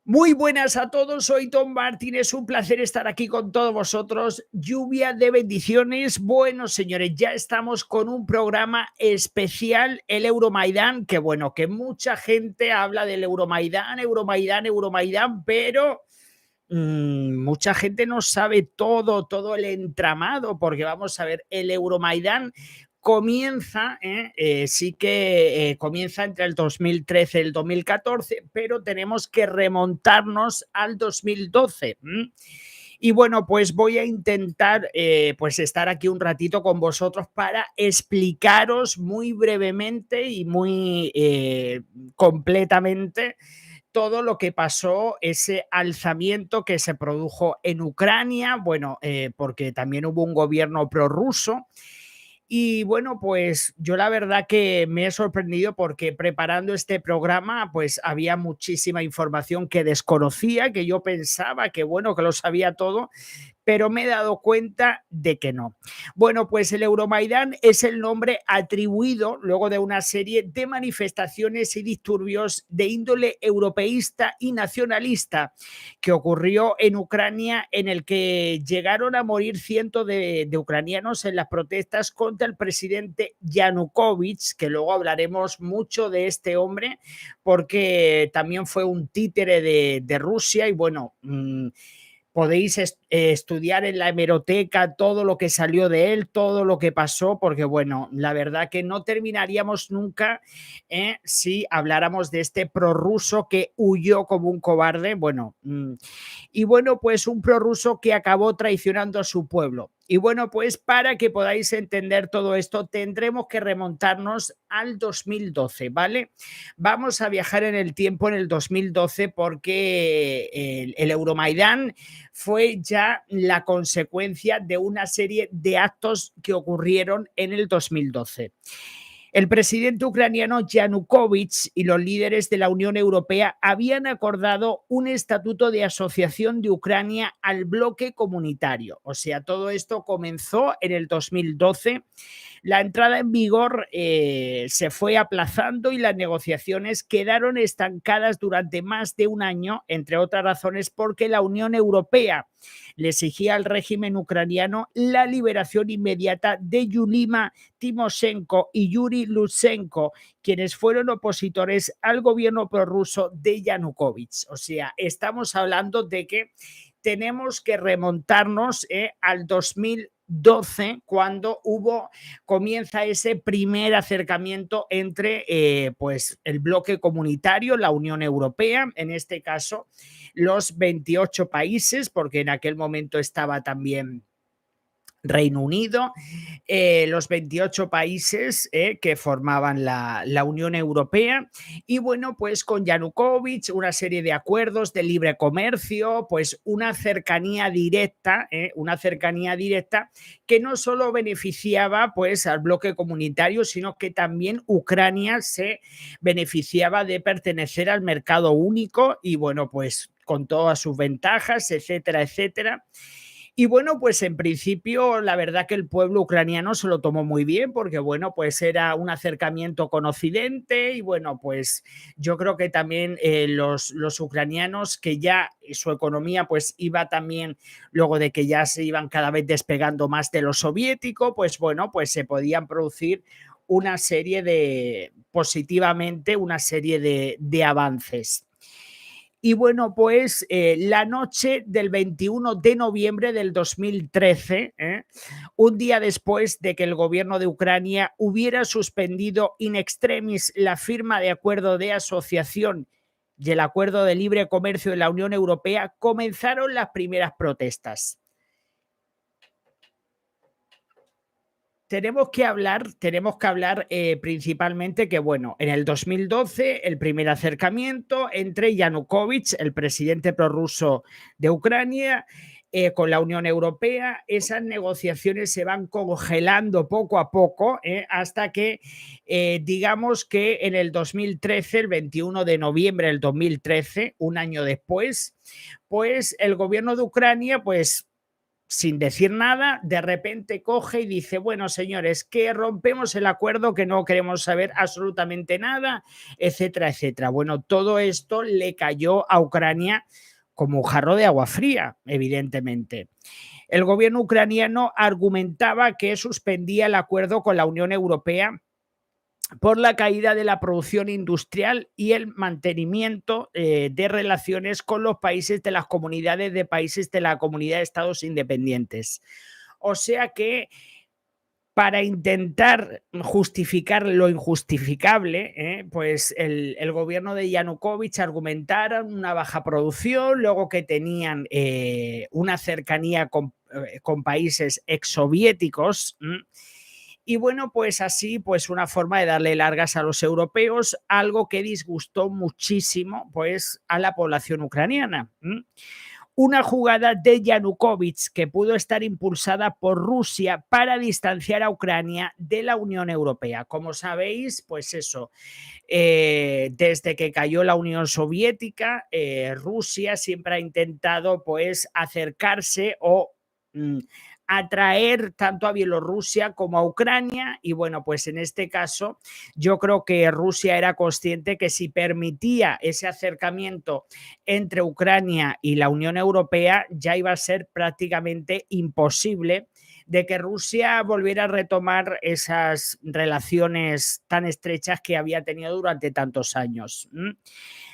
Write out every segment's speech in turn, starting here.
Muy buenas a todos, soy Tom Martín, es un placer estar aquí con todos vosotros. Lluvia de bendiciones. Bueno, señores, ya estamos con un programa especial, el Euromaidán, que bueno, que mucha gente habla del Euromaidán, Euromaidán, Euromaidán, pero mucha gente no sabe todo el entramado, porque vamos a ver, el Euromaidán comienza, sí que comienza entre el 2013 y el 2014, pero tenemos que remontarnos al 2012. Y bueno, pues voy a intentar pues estar aquí un ratito con vosotros para explicaros muy brevemente y muy completamente todo lo que pasó, ese alzamiento que se produjo en Ucrania, bueno, porque también hubo un gobierno prorruso. Y bueno, pues yo la verdad que me he sorprendido porque preparando este programa, pues había muchísima información que desconocía, que yo pensaba que bueno, que lo sabía todo, pero me he dado cuenta de que no. Bueno, pues el Euromaidán es el nombre atribuido luego de una serie de manifestaciones y disturbios de índole europeísta y nacionalista que ocurrió en Ucrania, en el que llegaron a morir cientos de ucranianos en las protestas contra el presidente Yanukovych, que luego hablaremos mucho de este hombre, porque también fue un títere de Rusia y bueno, podéis estudiar en la hemeroteca todo lo que salió de él, todo lo que pasó, porque bueno, la verdad que no terminaríamos nunca si habláramos de este prorruso que huyó como un cobarde, bueno, y bueno, pues un prorruso que acabó traicionando a su pueblo. Y bueno, pues para que podáis entender todo esto, tendremos que remontarnos al 2012, ¿vale? Vamos a viajar en el tiempo en el 2012 porque el Euromaidán fue ya la consecuencia de una serie de actos que ocurrieron en el 2012. El presidente ucraniano Yanukovych y los líderes de la Unión Europea habían acordado un estatuto de asociación de Ucrania al bloque comunitario. O sea, todo esto comenzó en el 2012. La entrada en vigor se fue aplazando y las negociaciones quedaron estancadas durante más de un año, entre otras razones porque la Unión Europea le exigía al régimen ucraniano la liberación inmediata de Yulima Timoshenko y Yuri Lutsenko, quienes fueron opositores al gobierno prorruso de Yanukovych. O sea, estamos hablando de que tenemos que remontarnos al 2012 cuando comienza ese primer acercamiento entre pues el bloque comunitario, la Unión Europea, en este caso los 28 países, porque en aquel momento estaba también Reino Unido, los 28 países que formaban la Unión Europea. Y bueno, pues con Yanukovych, una serie de acuerdos de libre comercio, pues una cercanía directa que no solo beneficiaba pues al bloque comunitario, sino que también Ucrania se beneficiaba de pertenecer al mercado único y bueno, pues con todas sus ventajas, etcétera, etcétera. Y bueno, pues en principio la verdad que el pueblo ucraniano se lo tomó muy bien porque bueno, pues era un acercamiento con Occidente y bueno, pues yo creo que también los ucranianos que ya su economía pues iba también, luego de que ya se iban cada vez despegando más de lo soviético, pues bueno, pues se podían producir una serie de, positivamente, una serie de avances. Y bueno, pues la noche del 21 de noviembre del 2013, un día después de que el gobierno de Ucrania hubiera suspendido in extremis la firma de acuerdo de asociación y el acuerdo de libre comercio de la Unión Europea, comenzaron las primeras protestas. Tenemos que hablar principalmente que, bueno, en el 2012 el primer acercamiento entre Yanukovych, el presidente prorruso de Ucrania, con la Unión Europea. Esas negociaciones se van congelando poco a poco hasta que, digamos que en el 2013, el 21 de noviembre del 2013, un año después, pues el gobierno de Ucrania, pues sin decir nada, de repente coge y dice, bueno, señores, que rompemos el acuerdo, que no queremos saber absolutamente nada, etcétera, etcétera. Bueno, todo esto le cayó a Ucrania como un jarro de agua fría, evidentemente. El gobierno ucraniano argumentaba que suspendía el acuerdo con la Unión Europea por la caída de la producción industrial y el mantenimiento de relaciones con los países de las comunidades de países de la Comunidad de Estados Independientes. O sea que para intentar justificar lo injustificable, pues el gobierno de Yanukovych argumentara una baja producción, luego que tenían una cercanía con países exsoviéticos. Y bueno, pues así, pues una forma de darle largas a los europeos, algo que disgustó muchísimo pues a la población ucraniana. Una jugada de Yanukovych que pudo estar impulsada por Rusia para distanciar a Ucrania de la Unión Europea. Como sabéis, pues eso, desde que cayó la Unión Soviética, Rusia siempre ha intentado pues acercarse o atraer tanto a Bielorrusia como a Ucrania y bueno, pues en este caso yo creo que Rusia era consciente que si permitía ese acercamiento entre Ucrania y la Unión Europea ya iba a ser prácticamente imposible de que Rusia volviera a retomar esas relaciones tan estrechas que había tenido durante tantos años.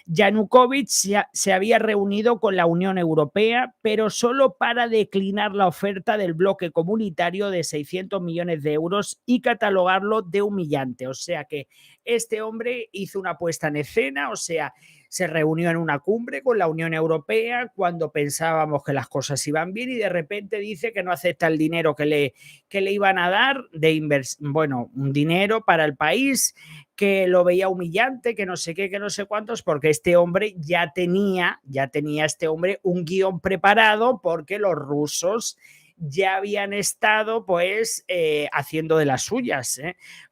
Yanukovych se había reunido con la Unión Europea, pero solo para declinar la oferta del bloque comunitario de 600 millones de euros y catalogarlo de humillante. O sea que este hombre hizo una puesta en escena, o sea, se reunió en una cumbre con la Unión Europea cuando pensábamos que las cosas iban bien y de repente dice que no acepta el dinero que le iban a dar bueno, un dinero para el país, que lo veía humillante, que no sé qué, que no sé cuántos, porque este hombre ya tenía este hombre un guión preparado porque los rusos ya habían estado pues haciendo de las suyas,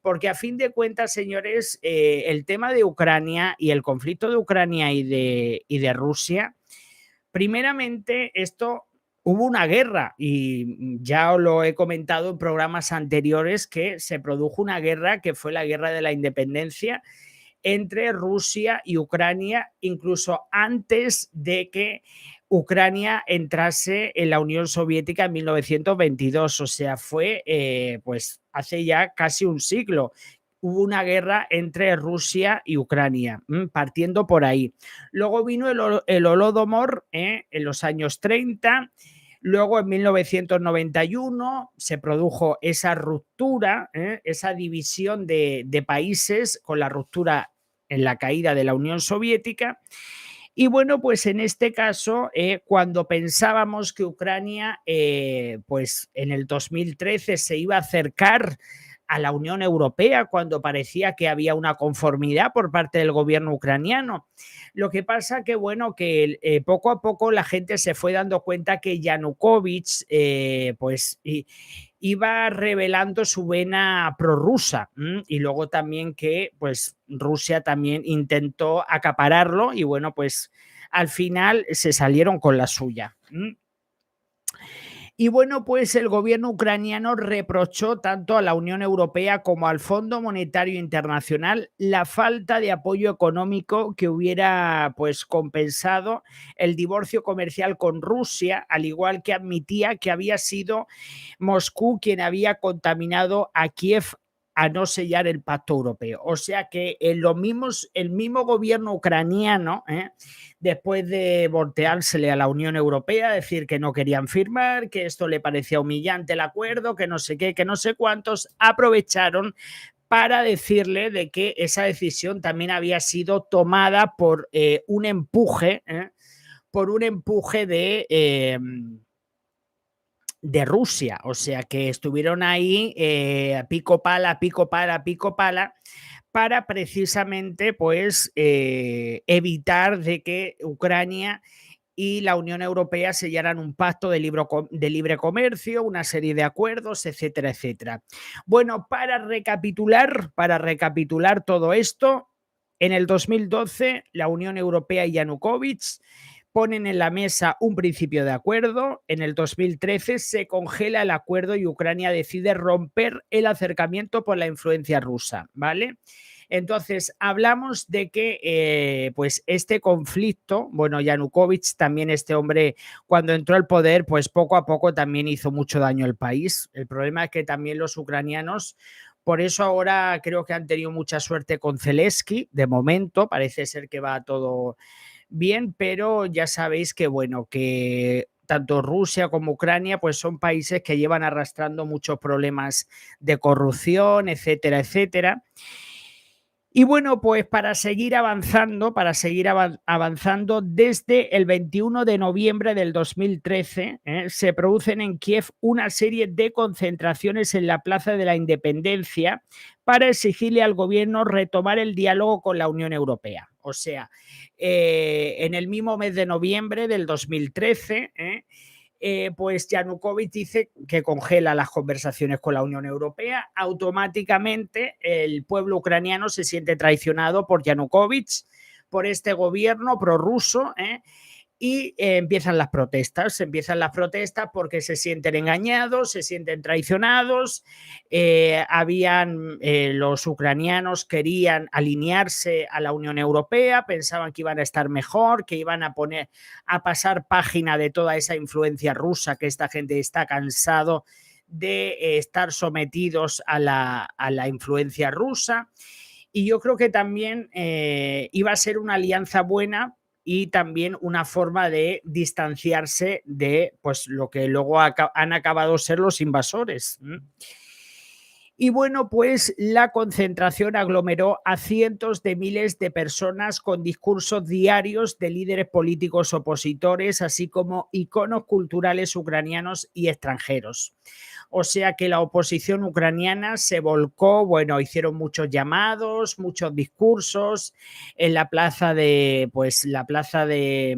porque a fin de cuentas, señores, el tema de Ucrania y el conflicto de Ucrania y de Rusia, primeramente esto hubo una guerra y ya os lo he comentado en programas anteriores que se produjo una guerra que fue la guerra de la independencia entre Rusia y Ucrania, incluso antes de que Ucrania entrase en la Unión Soviética en 1922, o sea, fue pues hace ya casi un siglo. Hubo una guerra entre Rusia y Ucrania, partiendo por ahí. Luego vino el Holodomor en los años 30. Luego, en 1991, se produjo esa ruptura, esa división de países con la ruptura en la caída de la Unión Soviética. Y bueno, pues en este caso, cuando pensábamos que Ucrania, pues en el 2013 se iba a acercar a la Unión Europea, cuando parecía que había una conformidad por parte del gobierno ucraniano. Lo que pasa que, bueno, que poco a poco la gente se fue dando cuenta que Yanukovych, pues iba revelando su vena prorrusa y luego también que pues Rusia también intentó acapararlo y bueno, pues al final se salieron con la suya. Y bueno, pues el gobierno ucraniano reprochó tanto a la Unión Europea como al Fondo Monetario Internacional la falta de apoyo económico que hubiera pues compensado el divorcio comercial con Rusia, al igual que admitía que había sido Moscú quien había contaminado a Kiev a no sellar el pacto europeo. O sea que el mismo gobierno ucraniano, después de volteársele a la Unión Europea, decir que no querían firmar, que esto le parecía humillante el acuerdo, que no sé qué, que no sé cuántos, aprovecharon para decirle de que esa decisión también había sido tomada por un empuje, de Rusia, o sea que estuvieron ahí pico pala, pico pala, pico pala, para precisamente pues evitar de que Ucrania y la Unión Europea sellaran un pacto de libre comercio, una serie de acuerdos, etcétera, etcétera. Bueno, para recapitular todo esto, en el 2012 la Unión Europea y Yanukovych ponen en la mesa un principio de acuerdo. En el 2013 se congela el acuerdo y Ucrania decide romper el acercamiento por la influencia rusa, ¿vale? Entonces, hablamos de que pues este conflicto, bueno, Yanukovych también, este hombre, cuando entró al poder, pues poco a poco también hizo mucho daño al país. El problema es que también los ucranianos, por eso ahora creo que han tenido mucha suerte con Zelensky, de momento, parece ser que va todo bien, pero ya sabéis que, bueno, que tanto Rusia como Ucrania pues son países que llevan arrastrando muchos problemas de corrupción, etcétera, etcétera. Y bueno, pues para seguir avanzando, desde el 21 de noviembre del 2013 se producen en Kiev una serie de concentraciones en la Plaza de la Independencia para exigirle al gobierno retomar el diálogo con la Unión Europea. O sea, en el mismo mes de noviembre del 2013, pues Yanukovych dice que congela las conversaciones con la Unión Europea. Automáticamente el pueblo ucraniano se siente traicionado por Yanukovych, por este gobierno prorruso, y empiezan las protestas porque se sienten engañados, se sienten traicionados. Los ucranianos querían alinearse a la Unión Europea, pensaban que iban a estar mejor, que iban a pasar página de toda esa influencia rusa, que esta gente está cansado de estar sometidos a la influencia rusa. Y yo creo que también iba a ser una alianza buena y también una forma de distanciarse de pues, lo que luego han acabado ser los invasores. Y bueno, pues la concentración aglomeró a cientos de miles de personas con discursos diarios de líderes políticos opositores, así como iconos culturales ucranianos y extranjeros. O sea que la oposición ucraniana se volcó, bueno, hicieron muchos llamados, muchos discursos en la plaza de, pues la plaza de,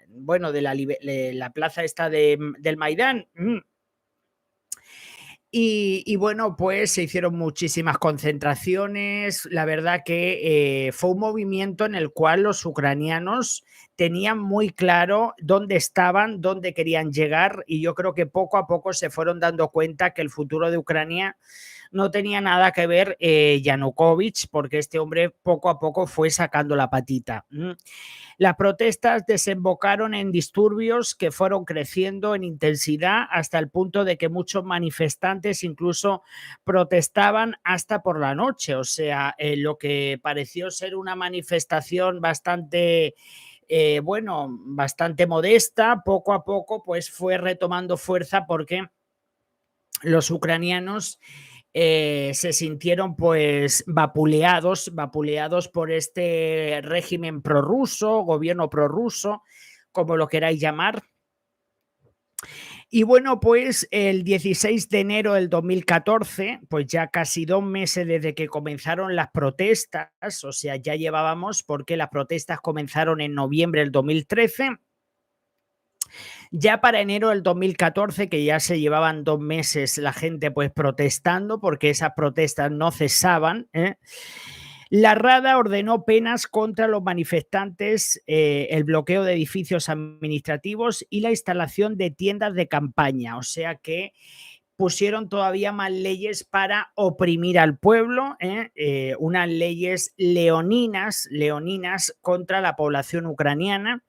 bueno, de la plaza esta del Maidán. Y bueno, pues se hicieron muchísimas concentraciones. La verdad que fue un movimiento en el cual los ucranianos tenían muy claro dónde estaban, dónde querían llegar, y yo creo que poco a poco se fueron dando cuenta que el futuro de Ucrania no tenía nada que ver Yanukovych, porque este hombre poco a poco fue sacando la patita. Las protestas desembocaron en disturbios que fueron creciendo en intensidad hasta el punto de que muchos manifestantes incluso protestaban hasta por la noche. O sea, lo que pareció ser una manifestación bastante bueno, bastante modesta, poco a poco pues fue retomando fuerza porque los ucranianos se sintieron pues vapuleados por este régimen prorruso, gobierno prorruso, como lo queráis llamar. Y bueno, pues el 16 de enero del 2014, pues ya casi 2 meses desde que comenzaron las protestas, o sea, ya llevábamos, porque las protestas comenzaron en noviembre del 2013. Ya para enero del 2014, que ya se llevaban 2 meses la gente pues protestando, porque esas protestas no cesaban, la Rada ordenó penas contra los manifestantes, el bloqueo de edificios administrativos y la instalación de tiendas de campaña. O sea que pusieron todavía más leyes para oprimir al pueblo, unas leyes leoninas contra la población ucraniana.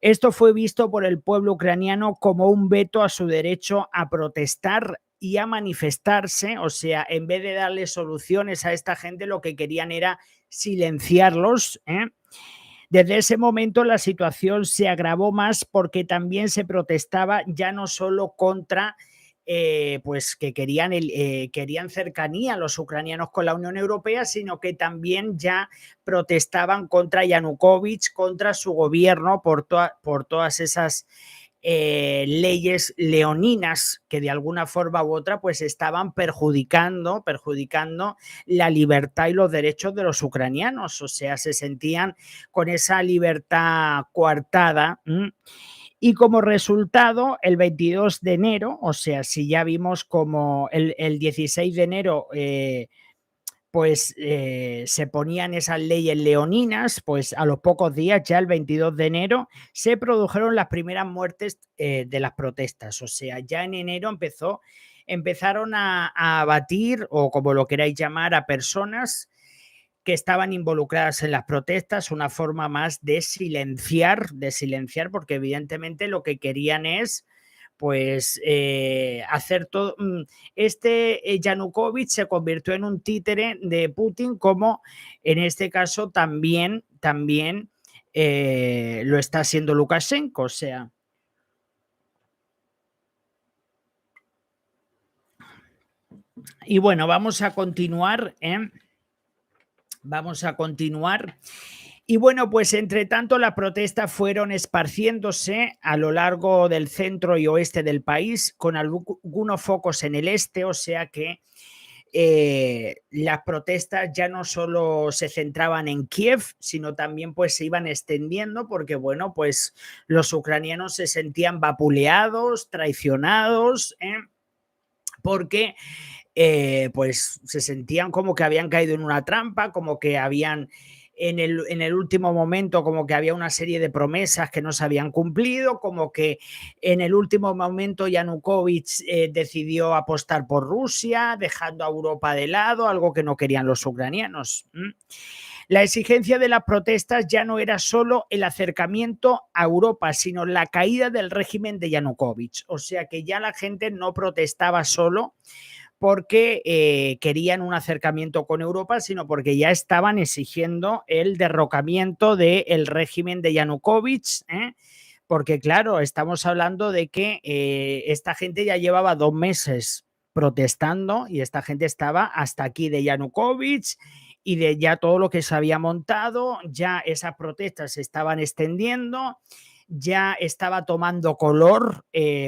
Esto fue visto por el pueblo ucraniano como un veto a su derecho a protestar y a manifestarse. O sea, en vez de darle soluciones a esta gente, lo que querían era silenciarlos. Desde ese momento la situación se agravó más porque también se protestaba ya no solo contra pues que querían cercanía los ucranianos con la Unión Europea, sino que también ya protestaban contra Yanukovych, contra su gobierno, por todas esas leyes leoninas que de alguna forma u otra pues estaban perjudicando la libertad y los derechos de los ucranianos. O sea, se sentían con esa libertad coartada. Y como resultado, el 22 de enero, o sea, si ya vimos como el 16 de enero pues se ponían esas leyes leoninas, pues a los pocos días, ya el 22 de enero, se produjeron las primeras muertes de las protestas. O sea, ya en enero empezaron a abatir, o como lo queráis llamar, a personas que estaban involucradas en las protestas, una forma más de silenciar, porque evidentemente lo que querían es pues hacer todo. Yanukovych se convirtió en un títere de Putin, como en este caso también lo está haciendo Lukashenko. O sea, y bueno, vamos a continuar, ¿eh? Vamos a continuar. Y bueno, pues entre tanto las protestas fueron esparciéndose a lo largo del centro y oeste del país, con algunos focos en el este, o sea que las protestas ya no solo se centraban en Kiev, sino también pues se iban extendiendo, porque bueno, pues los ucranianos se sentían vapuleados, traicionados, porque pues se sentían como que habían caído en una trampa, como que habían en el último momento, como que había una serie de promesas que no se habían cumplido, como que en el último momento Yanukovych decidió apostar por Rusia, dejando a Europa de lado, algo que no querían los ucranianos. La exigencia de las protestas ya no era solo el acercamiento a Europa, sino la caída del régimen de Yanukovych. O sea que ya la gente no protestaba solo porque querían un acercamiento con Europa, sino porque ya estaban exigiendo el derrocamiento del régimen de Yanukovych, porque claro, estamos hablando de que esta gente ya llevaba 2 meses protestando y esta gente estaba hasta aquí de Yanukovych y de ya todo lo que se había montado, ya esas protestas se estaban extendiendo, ya estaba tomando color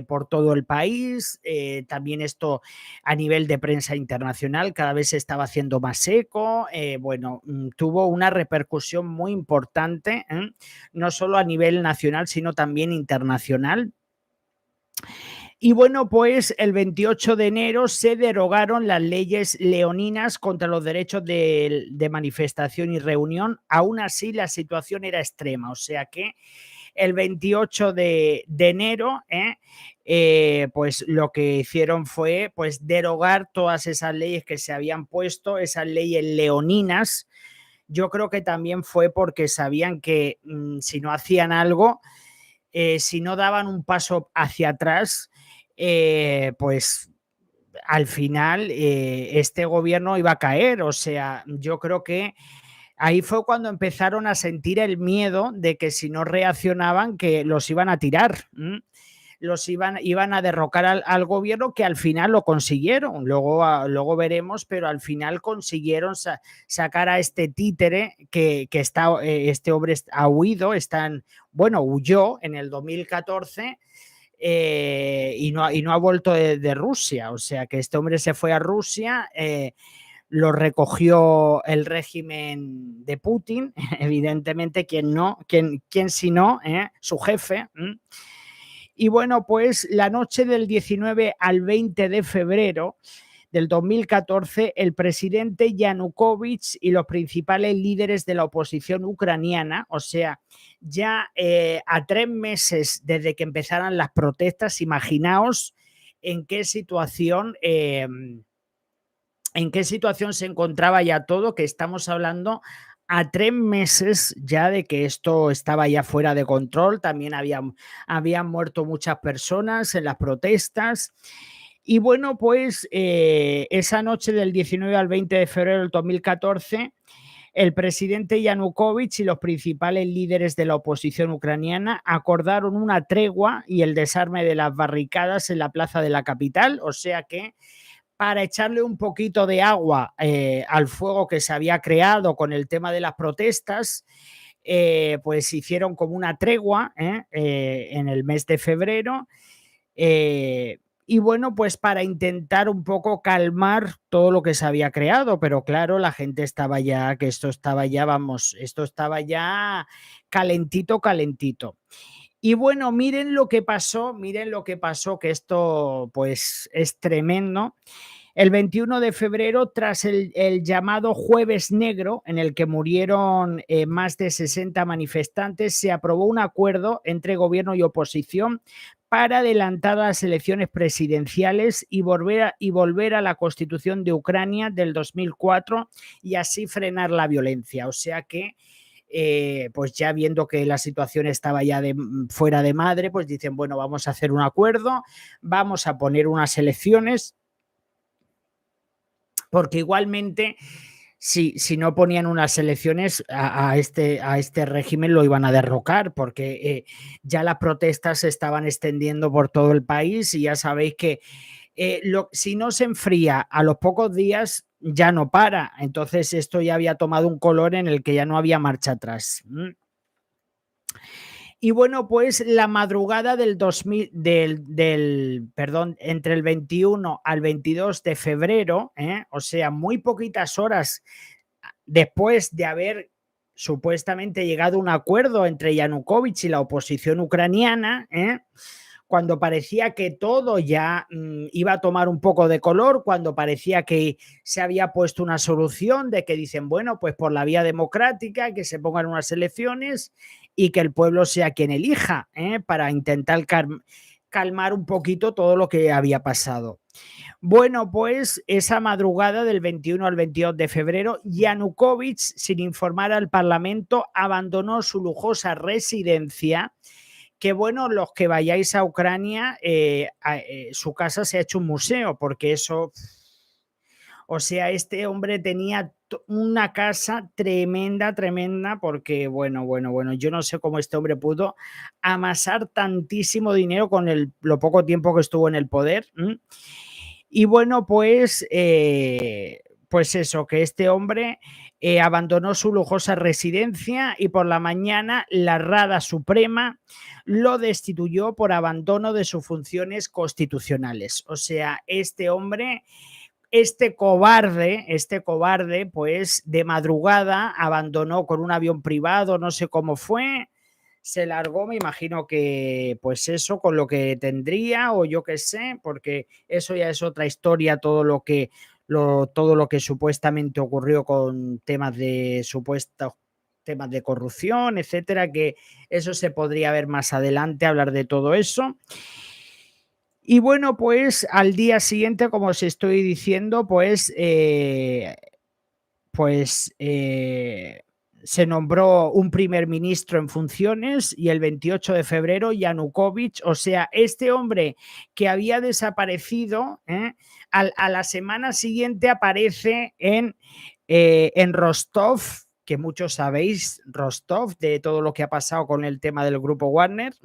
por todo el país, también esto a nivel de prensa internacional cada vez se estaba haciendo más eco, bueno, tuvo una repercusión muy importante, no solo a nivel nacional, sino también internacional. Y bueno, pues el 28 de enero se derogaron las leyes leoninas contra los derechos de manifestación y reunión. Aún así, la situación era extrema, o sea que el 28 de enero, pues lo que hicieron fue pues derogar todas esas leyes que se habían puesto, esas leyes leoninas. Yo creo que también fue porque sabían que si no hacían algo, si no daban un paso hacia atrás, pues al final este gobierno iba a caer. O sea, yo creo que ahí fue cuando empezaron a sentir el miedo de que si no reaccionaban, que los iban a tirar. Iban a derrocar al gobierno, que al final lo consiguieron. Luego veremos, pero al final consiguieron sacar a este títere que está, este hombre ha huido, bueno, huyó en el 2014 y no ha vuelto de Rusia. O sea que este hombre se fue a Rusia, lo recogió el régimen de Putin, evidentemente, quien si no, su jefe. Y bueno, pues la noche del 19 al 20 de febrero del 2014, el presidente Yanukovych y los principales líderes de la oposición ucraniana, o sea, ya a 3 meses desde que empezaran las protestas, imaginaos en qué situación, se encontraba ya todo, que estamos hablando a 3 meses ya de que esto estaba ya fuera de control. También habían muerto muchas personas en las protestas. Y bueno, pues esa noche del 19 al 20 de febrero del 2014, el presidente Yanukovych y los principales líderes de la oposición ucraniana acordaron una tregua y el desarme de las barricadas en la plaza de la capital. O sea que para echarle un poquito de agua al fuego que se había creado con el tema de las protestas, pues hicieron como una tregua en el mes de febrero. Y bueno, pues para intentar un poco calmar todo lo que se había creado, pero claro, la gente estaba ya, que esto estaba ya, vamos, esto estaba ya calentito, calentito. Y bueno, miren lo que pasó, que esto pues es tremendo. El 21 de febrero, tras el llamado Jueves Negro, en el que murieron más de 60 manifestantes, se aprobó un acuerdo entre gobierno y oposición para adelantar las elecciones presidenciales y volver a la Constitución de Ucrania del 2004 y así frenar la violencia. O sea que pues ya viendo que la situación estaba ya fuera de madre, pues dicen, bueno, vamos a hacer un acuerdo, vamos a poner unas elecciones, porque igualmente si no ponían unas elecciones a este régimen lo iban a derrocar, porque ya las protestas se estaban extendiendo por todo el país y ya sabéis que si no se enfría a los pocos días ya no para. Entonces esto ya había tomado un color en el que ya no había marcha atrás. Y bueno, pues la madrugada del 2000, perdón, entre el 21 al 22 de febrero, o sea, muy poquitas horas después de haber supuestamente llegado a un acuerdo entre Yanukovych y la oposición ucraniana, cuando parecía que todo ya iba a tomar un poco de color, cuando parecía que se había puesto una solución de que dicen, bueno, pues por la vía democrática, que se pongan unas elecciones y que el pueblo sea quien elija, para intentar calmar un poquito todo lo que había pasado. Bueno, pues esa madrugada del 21 al 22 de febrero, Yanukovych, sin informar al Parlamento, abandonó su lujosa residencia, que bueno, los que vayáis a Ucrania, su casa se ha hecho un museo, porque eso, o sea, este hombre tenía una casa tremenda, tremenda, porque bueno, yo no sé cómo este hombre pudo amasar tantísimo dinero con lo poco tiempo que estuvo en el poder. Y bueno, pues eso, que este hombre abandonó su lujosa residencia y por la mañana la Rada Suprema lo destituyó por abandono de sus funciones constitucionales. O sea, este hombre, este cobarde, pues de madrugada abandonó con un avión privado, no sé cómo fue, se largó, me imagino que pues eso, con lo que tendría o yo qué sé, porque eso ya es otra historia, todo lo que supuestamente ocurrió con temas de supuestos temas de corrupción, etcétera, que eso se podría ver más adelante, hablar de todo eso. Y bueno, pues al día siguiente, como os estoy diciendo, pues se nombró un primer ministro en funciones y el 28 de febrero Yanukovych, o sea, este hombre que había desaparecido, a la semana siguiente aparece en Rostov, que muchos sabéis, Rostov, de todo lo que ha pasado con el tema del grupo Wagner.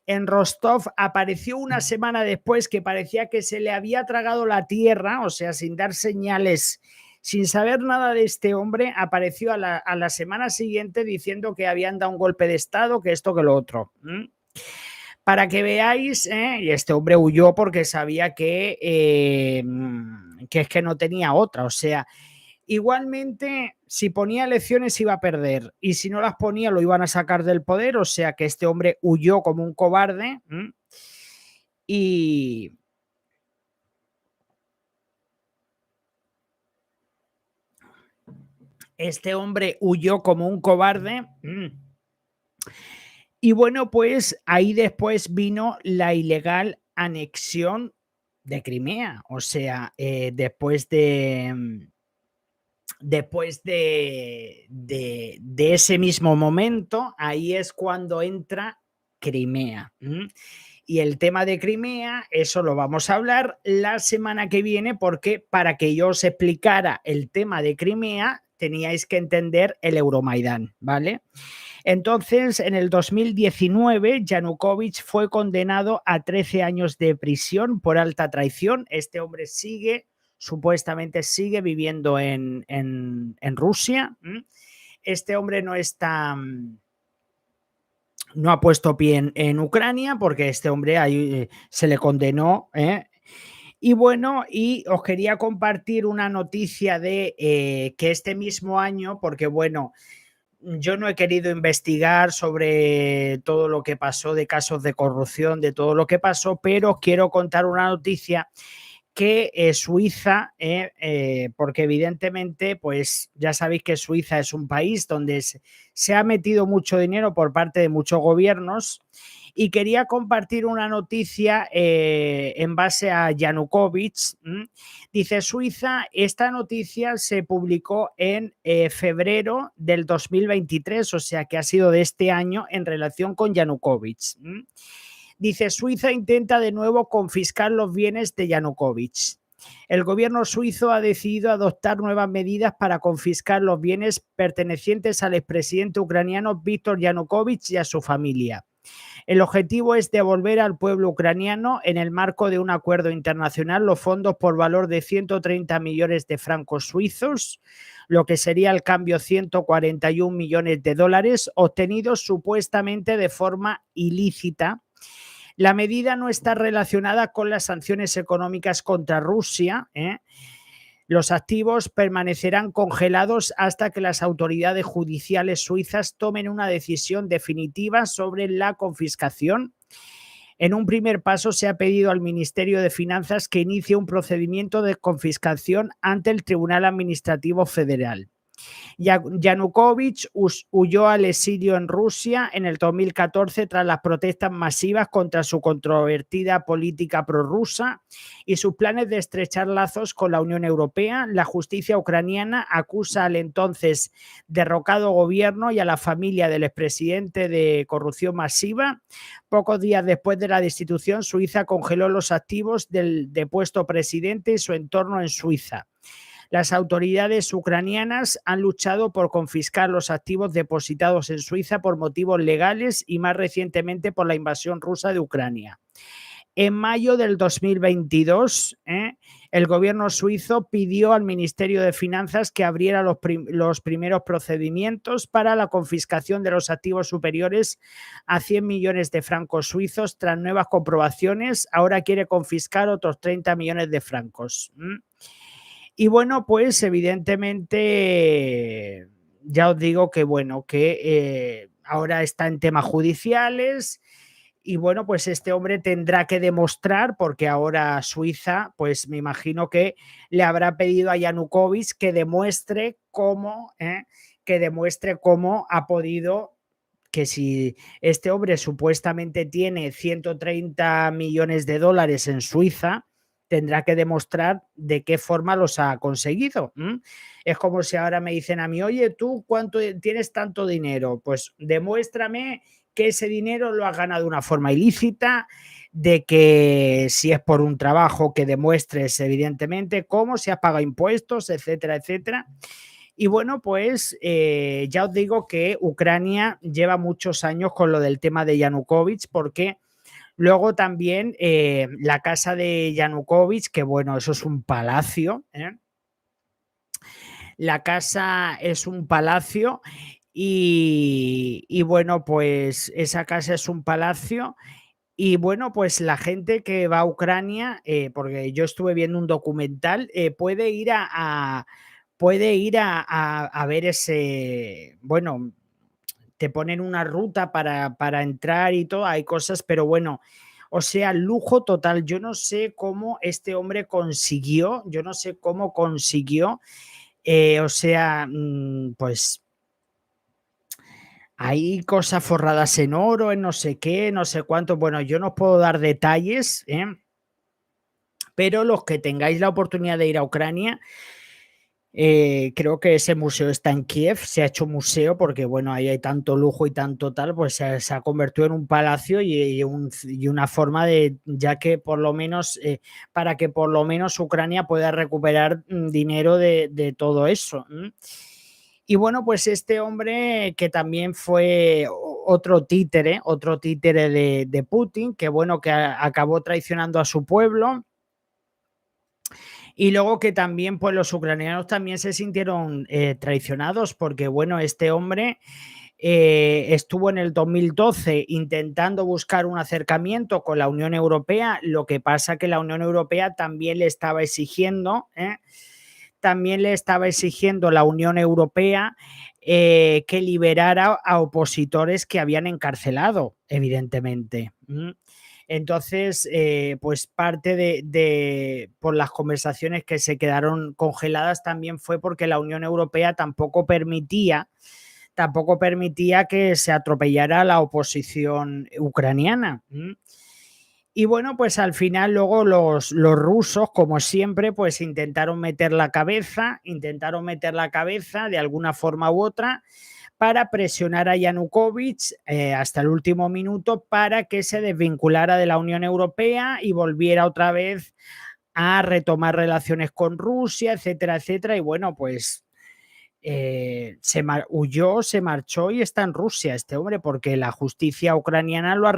En Rostov apareció una semana después, que parecía que se le había tragado la tierra, o sea, sin dar señales, sin saber nada de este hombre, apareció a la semana siguiente diciendo que habían dado un golpe de estado, que esto, que lo otro. Para que veáis, y este hombre huyó porque sabía que es que no tenía otra, o sea, igualmente, si ponía elecciones iba a perder y si no las ponía lo iban a sacar del poder, o sea que este hombre huyó como un cobarde. Y este hombre huyó como un cobarde. Y bueno, pues ahí después vino la ilegal anexión de Crimea, o sea, después de ese mismo momento, ahí es cuando entra Crimea. Y el tema de Crimea, eso lo vamos a hablar la semana que viene, porque para que yo os explicara el tema de Crimea, teníais que entender el Euromaidán, ¿vale? Entonces, en el 2019, Yanukovych fue condenado a 13 años de prisión por alta traición. Este hombre supuestamente sigue viviendo en Rusia. Este hombre no ha puesto pie en Ucrania, porque este hombre ahí se le condenó. Y bueno, y os quería compartir una noticia de que este mismo año, porque bueno, yo no he querido investigar sobre todo lo que pasó, de casos de corrupción, de todo lo que pasó, pero os quiero contar una noticia que Suiza, porque evidentemente, pues ya sabéis que Suiza es un país donde se ha metido mucho dinero por parte de muchos gobiernos, y quería compartir una noticia en base a Yanukovych. Dice Suiza, esta noticia se publicó en febrero del 2023, o sea que ha sido de este año, en relación con Yanukovych. Dice, Suiza intenta de nuevo confiscar los bienes de Yanukovych. El gobierno suizo ha decidido adoptar nuevas medidas para confiscar los bienes pertenecientes al expresidente ucraniano Víktor Yanukovych y a su familia. El objetivo es devolver al pueblo ucraniano, en el marco de un acuerdo internacional, los fondos por valor de 130 millones de francos suizos, lo que sería al cambio 141 millones de dólares, obtenidos supuestamente de forma ilícita. La medida no está relacionada con las sanciones económicas contra Rusia. Los activos permanecerán congelados hasta que las autoridades judiciales suizas tomen una decisión definitiva sobre la confiscación. En un primer paso se ha pedido al Ministerio de Finanzas que inicie un procedimiento de confiscación ante el Tribunal Administrativo Federal. Yanukovych huyó al exilio en Rusia en el 2014 tras las protestas masivas contra su controvertida política prorrusa y sus planes de estrechar lazos con la Unión Europea. La justicia ucraniana acusa al entonces derrocado gobierno y a la familia del expresidente de corrupción masiva. Pocos días después de la destitución, Suiza congeló los activos del depuesto presidente y su entorno en Suiza. Las autoridades ucranianas han luchado por confiscar los activos depositados en Suiza por motivos legales y más recientemente por la invasión rusa de Ucrania. En mayo del 2022, el gobierno suizo pidió al Ministerio de Finanzas que abriera los primeros procedimientos para la confiscación de los activos superiores a 100 millones de francos suizos. Tras nuevas comprobaciones, ahora quiere confiscar otros 30 millones de francos. Y bueno, pues evidentemente ya os digo que bueno, que ahora está en temas judiciales y bueno, pues este hombre tendrá que demostrar, porque ahora Suiza, pues me imagino que le habrá pedido a Yanukovych que demuestre cómo ha podido, que si este hombre supuestamente tiene 130 millones de dólares en Suiza, tendrá que demostrar de qué forma los ha conseguido. Es como si ahora me dicen a mí, oye, ¿tú cuánto tienes tanto dinero? Pues demuéstrame que ese dinero lo has ganado de una forma ilícita, de que si es por un trabajo que demuestres evidentemente cómo, si has pagado impuestos, etcétera, etcétera. Y bueno, pues ya os digo que Ucrania lleva muchos años con lo del tema de Yanukovych, porque luego también la casa de Yanukovych, que bueno, eso es un palacio. La casa es un palacio y bueno, pues esa casa es un palacio. Y bueno, pues la gente que va a Ucrania, porque yo estuve viendo un documental, puede ir a ver ese, bueno, te ponen una ruta para entrar y todo, hay cosas, pero bueno, o sea, lujo total. Yo no sé cómo este hombre consiguió, o sea, pues hay cosas forradas en oro, en no sé qué, no sé cuánto. Bueno, yo no os puedo dar detalles, pero los que tengáis la oportunidad de ir a Ucrania, creo que ese museo está en Kiev, se ha hecho museo porque, bueno, ahí hay tanto lujo y tanto tal, pues se ha convertido en un palacio y una forma de, ya que por lo menos, para que por lo menos Ucrania pueda recuperar dinero de todo eso. Y bueno, pues este hombre que también fue otro títere de Putin, que bueno, que acabó traicionando a su pueblo. Y luego que también, pues los ucranianos también se sintieron traicionados, porque bueno, este hombre estuvo en el 2012 intentando buscar un acercamiento con la Unión Europea, lo que pasa que la Unión Europea también le estaba exigiendo, la Unión Europea que liberara a opositores que habían encarcelado, evidentemente. Entonces, pues parte por las conversaciones que se quedaron congeladas también fue porque la Unión Europea tampoco permitía que se atropellara la oposición ucraniana. Y bueno, pues al final luego los rusos, como siempre, pues intentaron meter la cabeza de alguna forma u otra para presionar a Yanukovych hasta el último minuto para que se desvinculara de la Unión Europea y volviera otra vez a retomar relaciones con Rusia, etcétera, etcétera. Y bueno, pues huyó, se marchó y está en Rusia este hombre porque la justicia ucraniana lo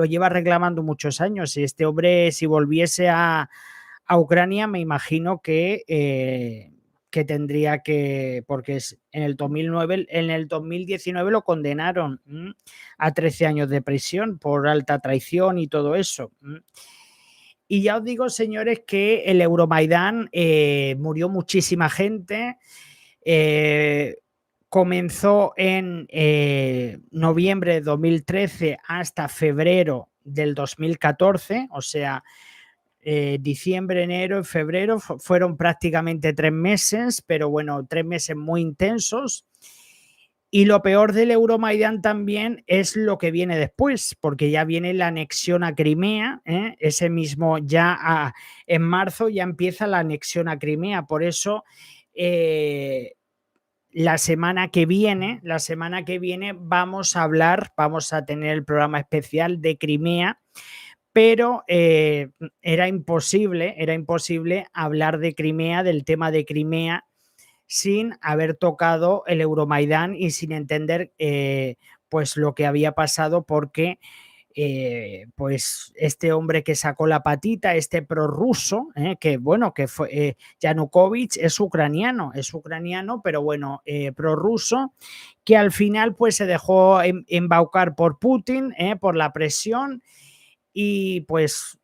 lleva reclamando muchos años. Y este hombre, si volviese a Ucrania, me imagino que tendría que, porque en el 2009, en el 2019 lo condenaron a 13 años de prisión por alta traición y todo eso. Y ya os digo, señores, que el Euromaidán murió muchísima gente. Comenzó en noviembre de 2013 hasta febrero del 2014, o sea, diciembre, enero y febrero fueron prácticamente 3 meses, pero bueno, 3 meses muy intensos. Y lo peor del Euromaidán también es lo que viene después, porque ya viene la anexión a Crimea, ese mismo en marzo ya empieza la anexión a Crimea, por eso la semana que viene vamos a tener el programa especial de Crimea, pero era imposible hablar de Crimea, del tema de Crimea, sin haber tocado el Euromaidán y sin entender pues lo que había pasado, porque pues este hombre que sacó la patita, este prorruso, que bueno, que fue Yanukovych es ucraniano, pero bueno, prorruso, que al final pues se dejó embaucar por Putin, por la presión, y pues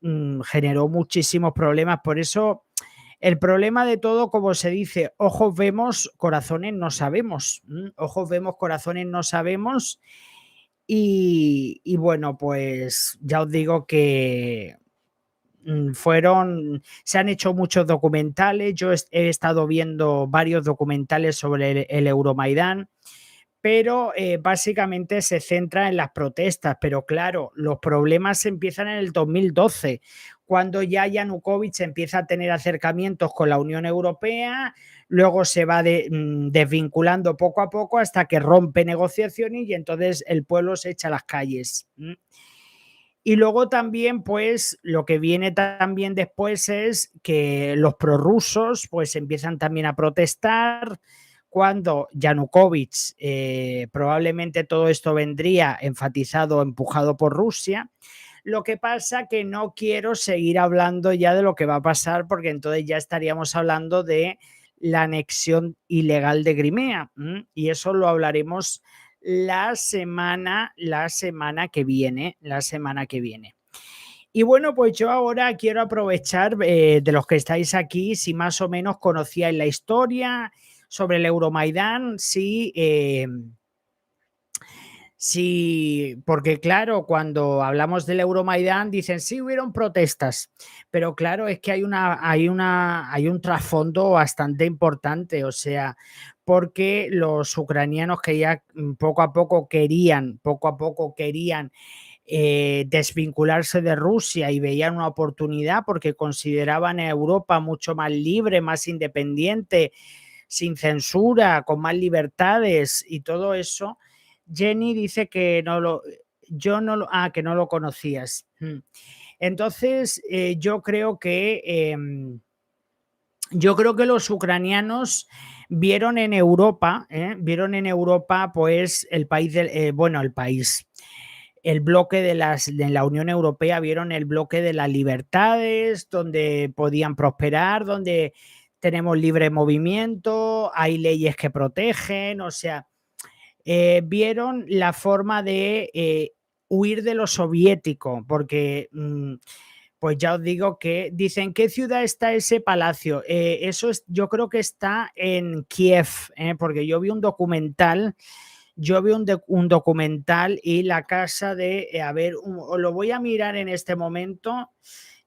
generó muchísimos problemas. Por eso el problema de todo, como se dice, ojos vemos, corazones no sabemos. Ojos vemos, corazones no sabemos. Y bueno, pues ya os digo que se han hecho muchos documentales. Yo he estado viendo varios documentales sobre el Euromaidán, pero básicamente se centra en las protestas. Pero claro, los problemas empiezan en el 2012, cuando ya Yanukovych empieza a tener acercamientos con la Unión Europea, luego se va desvinculando poco a poco hasta que rompe negociaciones y entonces el pueblo se echa a las calles. Y luego también, pues, lo que viene también después es que los prorrusos pues empiezan también a protestar. Cuando Yanukovych, probablemente todo esto vendría enfatizado, empujado por Rusia. Lo que pasa que no quiero seguir hablando ya de lo que va a pasar, porque entonces ya estaríamos hablando de la anexión ilegal de Crimea, y eso lo hablaremos la semana que viene. Y bueno, pues yo ahora quiero aprovechar de los que estáis aquí, si más o menos conocíais la historia sobre el Euromaidán, sí, porque claro, cuando hablamos del Euromaidán dicen sí hubieron protestas, pero claro, es que hay un trasfondo bastante importante, o sea, porque los ucranianos que ya poco a poco querían desvincularse de Rusia y veían una oportunidad porque consideraban a Europa mucho más libre, más independiente, sin censura, con más libertades y todo eso. Jenny dice que que no lo conocías. Entonces, yo creo que los ucranianos vieron en Europa, pues el país, el bloque de la Unión Europea, vieron el bloque de las libertades, donde podían prosperar, donde tenemos libre movimiento, hay leyes que protegen, o sea, vieron la forma de huir de lo soviético, porque pues ya os digo que dicen, ¿qué ciudad está ese palacio? Yo creo que está en Kiev, porque yo vi un documental yo vi un documental y la casa de, a ver, lo voy a mirar en este momento.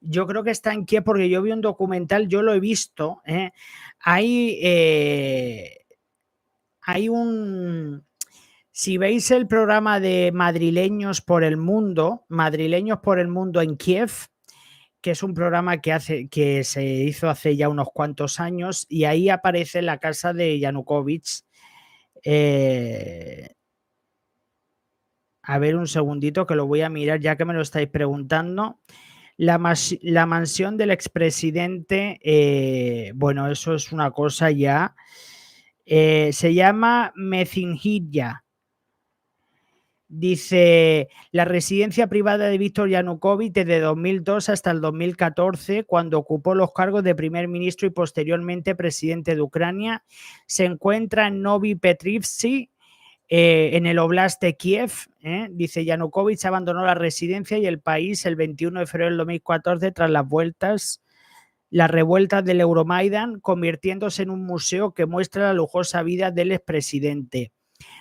Yo creo que está en Kiev porque yo vi un documental, yo lo he visto. Hay, hay un, si veis el programa de Madrileños por el Mundo en Kiev, que es un programa que se hizo hace ya unos cuantos años, y ahí aparece la casa de Yanukovych. A ver un segundito que lo voy a mirar ya que me lo estáis preguntando. La mansión del expresidente, bueno, eso es una cosa ya. Se llama Mezinhilla. Dice, la residencia privada de Víctor Yanukovych desde 2002 hasta el 2014, cuando ocupó los cargos de primer ministro y posteriormente presidente de Ucrania, se encuentra en Novi Petrivsky, en el Oblast de Kiev. Dice, Yanukovych abandonó la residencia y el país el 21 de febrero del 2014 tras las revueltas del Euromaidan, convirtiéndose en un museo que muestra la lujosa vida del expresidente.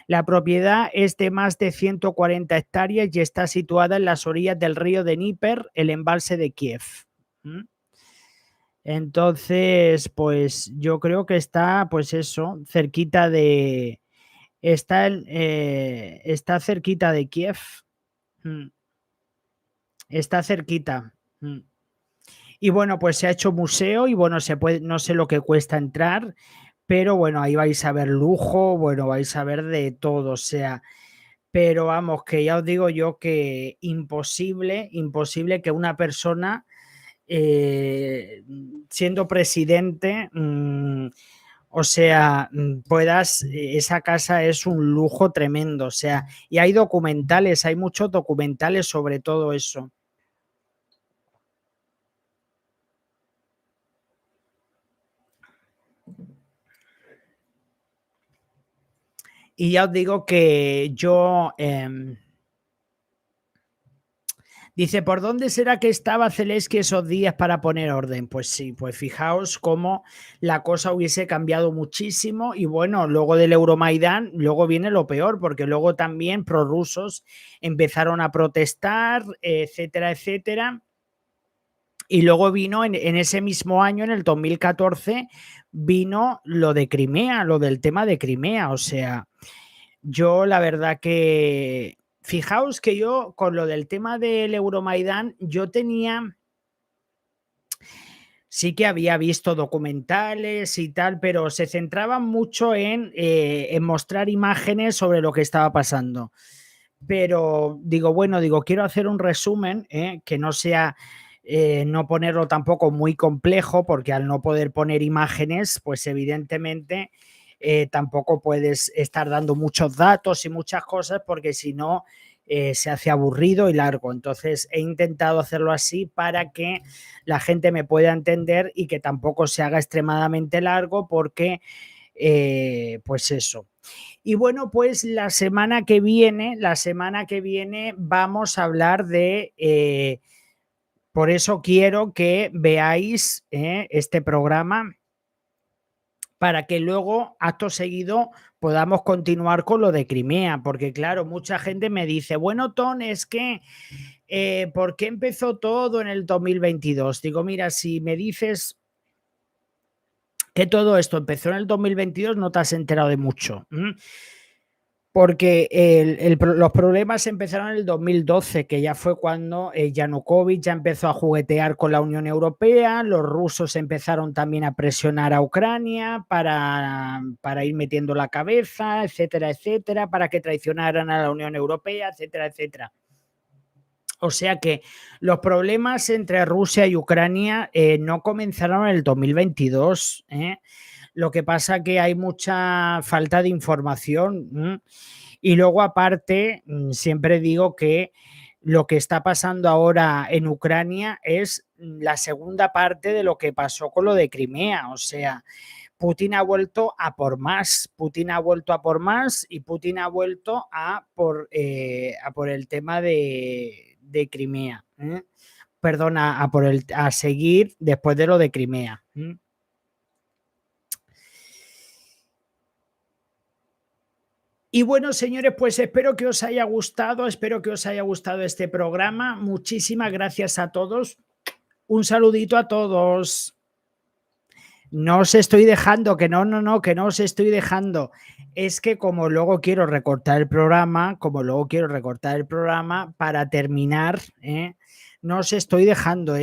La propiedad es de más de 140 hectáreas y está situada en las orillas del río de Dnieper, el embalse de Kiev. Entonces, pues yo creo que está, pues eso, cerquita de... Está cerquita de Kiev. Está cerquita. Y bueno, pues se ha hecho museo y bueno, no sé lo que cuesta entrar, pero bueno, ahí vais a ver lujo, bueno, vais a ver de todo, o sea, pero vamos, que ya os digo yo que imposible que una persona siendo presidente, o sea, esa casa es un lujo tremendo, o sea, y hay documentales, hay muchos documentales sobre todo eso. Y ya os digo que yo... dice, ¿por dónde será que estaba Zelensky esos días para poner orden? Pues sí, pues fijaos cómo la cosa hubiese cambiado muchísimo y bueno, luego del Euromaidán, luego viene lo peor, porque luego también prorrusos empezaron a protestar, etcétera, etcétera. Y luego vino en ese mismo año, en el 2014, vino lo de Crimea, lo del tema de Crimea. O sea, yo la verdad que... Fijaos que yo con lo del tema del Euromaidán, yo tenía... Sí que había visto documentales y tal, pero se centraban mucho en mostrar imágenes sobre lo que estaba pasando. Pero digo, bueno, quiero hacer un resumen que no sea... no ponerlo tampoco muy complejo, porque al no poder poner imágenes, pues evidentemente tampoco puedes estar dando muchos datos y muchas cosas, porque si no se hace aburrido y largo. Entonces he intentado hacerlo así para que la gente me pueda entender y que tampoco se haga extremadamente largo, porque pues eso. Y bueno, pues la semana que viene vamos a hablar de... por eso quiero que veáis este programa, para que luego, acto seguido, podamos continuar con lo de Crimea, porque claro, mucha gente me dice, bueno, Ton, es que, ¿por qué empezó todo en el 2022? Digo, mira, si me dices que todo esto empezó en el 2022, no te has enterado de mucho. Porque los problemas empezaron en el 2012, que ya fue cuando Yanukovych ya empezó a juguetear con la Unión Europea, los rusos empezaron también a presionar a Ucrania para ir metiendo la cabeza, etcétera, etcétera, para que traicionaran a la Unión Europea, etcétera, etcétera. O sea que los problemas entre Rusia y Ucrania no comenzaron en el 2022, Lo que pasa que hay mucha falta de información. Y luego, aparte, siempre digo que lo que está pasando ahora en Ucrania es la segunda parte de lo que pasó con lo de Crimea. O sea, Putin ha vuelto a por más, y Putin ha vuelto a por el tema de Crimea. Perdona, a seguir después de lo de Crimea. Y bueno, señores, pues espero que os haya gustado este programa. Muchísimas gracias a todos. Un saludito a todos. No os estoy dejando, que no, que no os estoy dejando. Es que como luego quiero recortar el programa, para terminar, no os estoy dejando,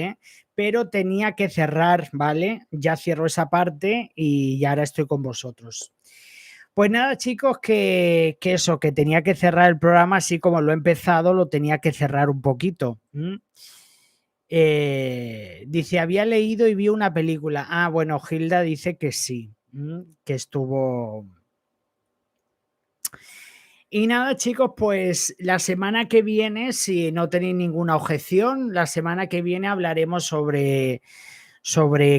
pero tenía que cerrar, ¿vale? Ya cierro esa parte y ya ahora estoy con vosotros. Pues nada, chicos, que eso, que tenía que cerrar el programa, así como lo he empezado, lo tenía que cerrar un poquito. Dice, había leído y vi una película. Ah, bueno, Hilda dice que sí, que estuvo. Y nada, chicos, pues la semana que viene, si no tenéis ninguna objeción, la semana que viene hablaremos sobre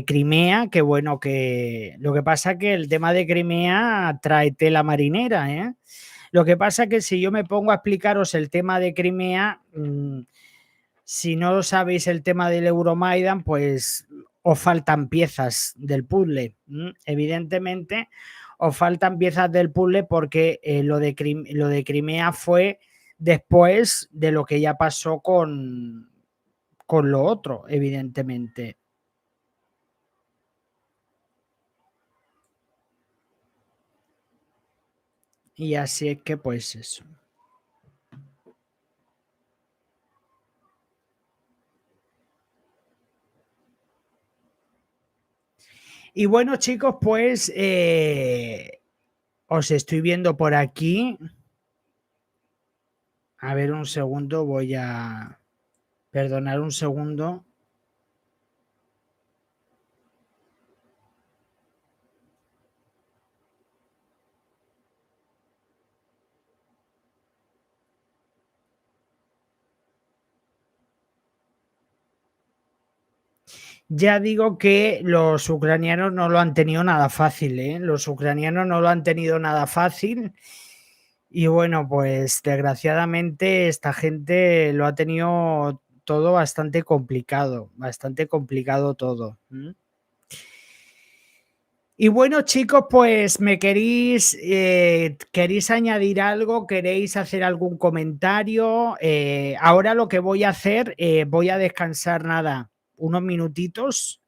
Crimea, que bueno, que lo que pasa que el tema de Crimea trae tela marinera, ¿eh? Lo que pasa que si yo me pongo a explicaros el tema de Crimea, si no sabéis el tema del Euromaidan, pues os faltan piezas del puzzle. Evidentemente, os faltan piezas del puzzle porque lo de Crimea fue después de lo que ya pasó con lo otro, evidentemente. Y así es que, pues eso. Y bueno, chicos, pues os estoy viendo por aquí. A ver, un segundo, voy a perdonar un segundo. Ya digo que los ucranianos no lo han tenido nada fácil, ¿eh? Los ucranianos no lo han tenido nada fácil. Y bueno, pues desgraciadamente esta gente lo ha tenido todo bastante complicado todo. Y bueno, chicos, pues me queréis añadir algo, queréis hacer algún comentario. Ahora lo que voy a hacer, voy a descansar nada, unos minutitos,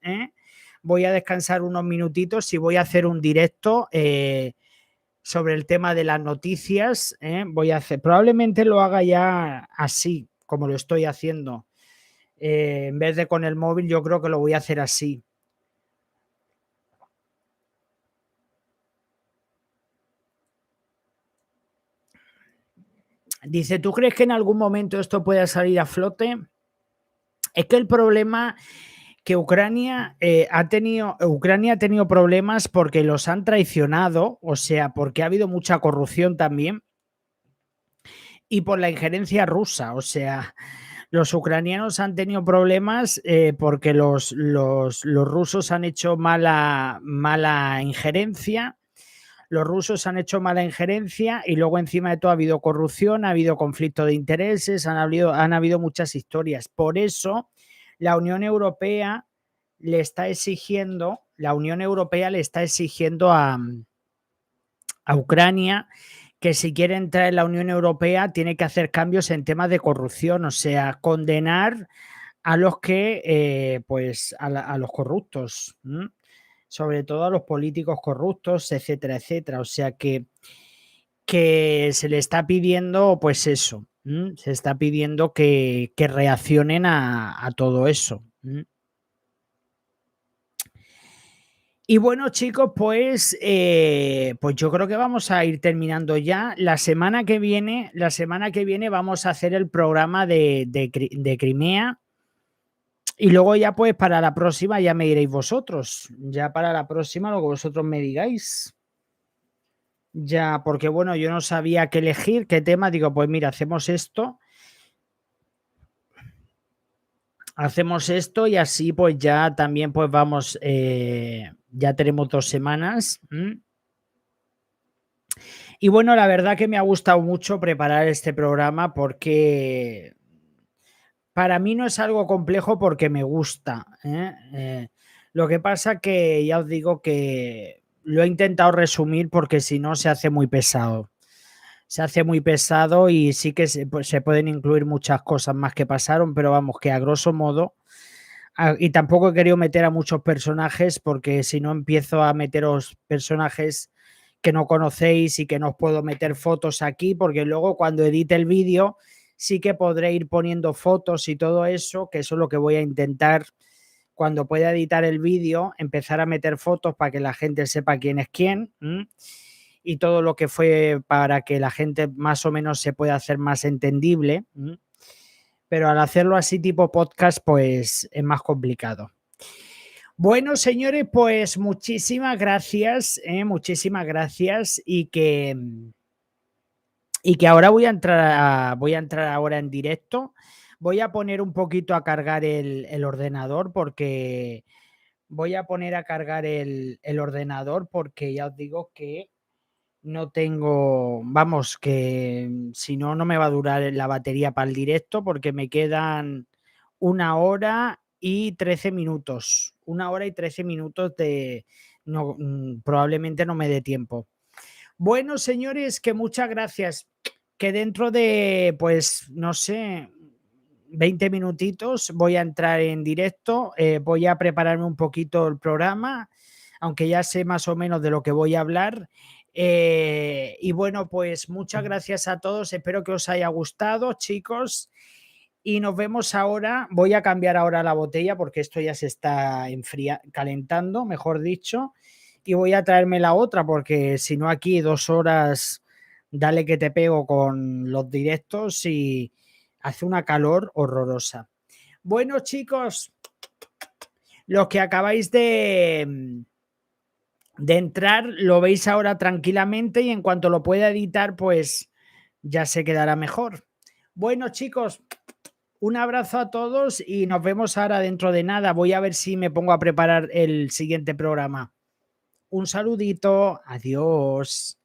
voy a descansar unos minutitos y voy a hacer un directo sobre el tema de las noticias. Voy a hacer, probablemente lo haga ya así, como lo estoy haciendo. En vez de con el móvil, yo creo que lo voy a hacer así. Dice, ¿tú crees que en algún momento esto pueda salir a flote? Es que el problema que Ucrania ha tenido problemas porque los han traicionado, o sea, porque ha habido mucha corrupción también y por la injerencia rusa, o sea, los ucranianos han tenido problemas porque los rusos han hecho mala injerencia. Los rusos han hecho mala injerencia y luego encima de todo ha habido corrupción, ha habido conflicto de intereses, han habido muchas historias. Por eso la Unión Europea le está exigiendo a Ucrania que si quiere entrar en la Unión Europea tiene que hacer cambios en temas de corrupción, o sea, condenar a los que, pues, a los corruptos. Sobre todo a los políticos corruptos, etcétera, etcétera. O sea que se le está pidiendo, pues eso, se está pidiendo que reaccionen a todo eso. Y bueno, chicos, pues yo creo que vamos a ir terminando ya. La semana que viene vamos a hacer el programa de Crimea. Y luego ya pues para la próxima ya me diréis vosotros. Ya para la próxima lo que vosotros me digáis. Ya, porque bueno, yo no sabía qué elegir, qué tema. Digo, pues mira, hacemos esto y así pues ya también pues vamos, ya tenemos 2 semanas. Y bueno, la verdad que me ha gustado mucho preparar este programa porque para mí no es algo complejo porque me gusta. Lo que pasa que ya os digo que lo he intentado resumir porque si no se hace muy pesado. se hace muy pesado y sí que pues, se pueden incluir muchas cosas más que pasaron, pero vamos, que a grosso modo, y tampoco he querido meter a muchos personajes porque si no empiezo a meteros personajes que no conocéis y que no os puedo meter fotos aquí, porque luego cuando edite el vídeo sí que podré ir poniendo fotos y todo eso, que eso es lo que voy a intentar cuando pueda editar el vídeo, empezar a meter fotos para que la gente sepa quién es quién. Y todo lo que fue para que la gente más o menos se pueda hacer más entendible. Pero al hacerlo así tipo podcast, pues es más complicado. Bueno, señores, pues muchísimas gracias y que ahora voy a entrar ahora en directo. Voy a poner un poquito a cargar el ordenador porque voy a poner a cargar el ordenador porque ya os digo que no tengo, vamos, que si no, no me va a durar la batería para el directo porque me quedan 1 hora y 13 minutos. 1 hora y 13 minutos de... No, probablemente no me dé tiempo. Bueno, señores, que muchas gracias. Que dentro de, pues, no sé, 20 minutitos voy a entrar en directo. Voy a prepararme un poquito el programa, aunque ya sé más o menos de lo que voy a hablar. Y bueno, pues muchas gracias a todos. Espero que os haya gustado, chicos. Y nos vemos ahora. Voy a cambiar ahora la botella porque esto ya se está calentando, mejor dicho. Y voy a traerme la otra porque si no aquí 2 horas, dale que te pego con los directos y hace una calor horrorosa. Bueno, chicos, los que acabáis de entrar lo veis ahora tranquilamente y en cuanto lo pueda editar, pues ya se quedará mejor. Bueno, chicos, un abrazo a todos y nos vemos ahora dentro de nada. Voy a ver si me pongo a preparar el siguiente programa. Un saludito, adiós.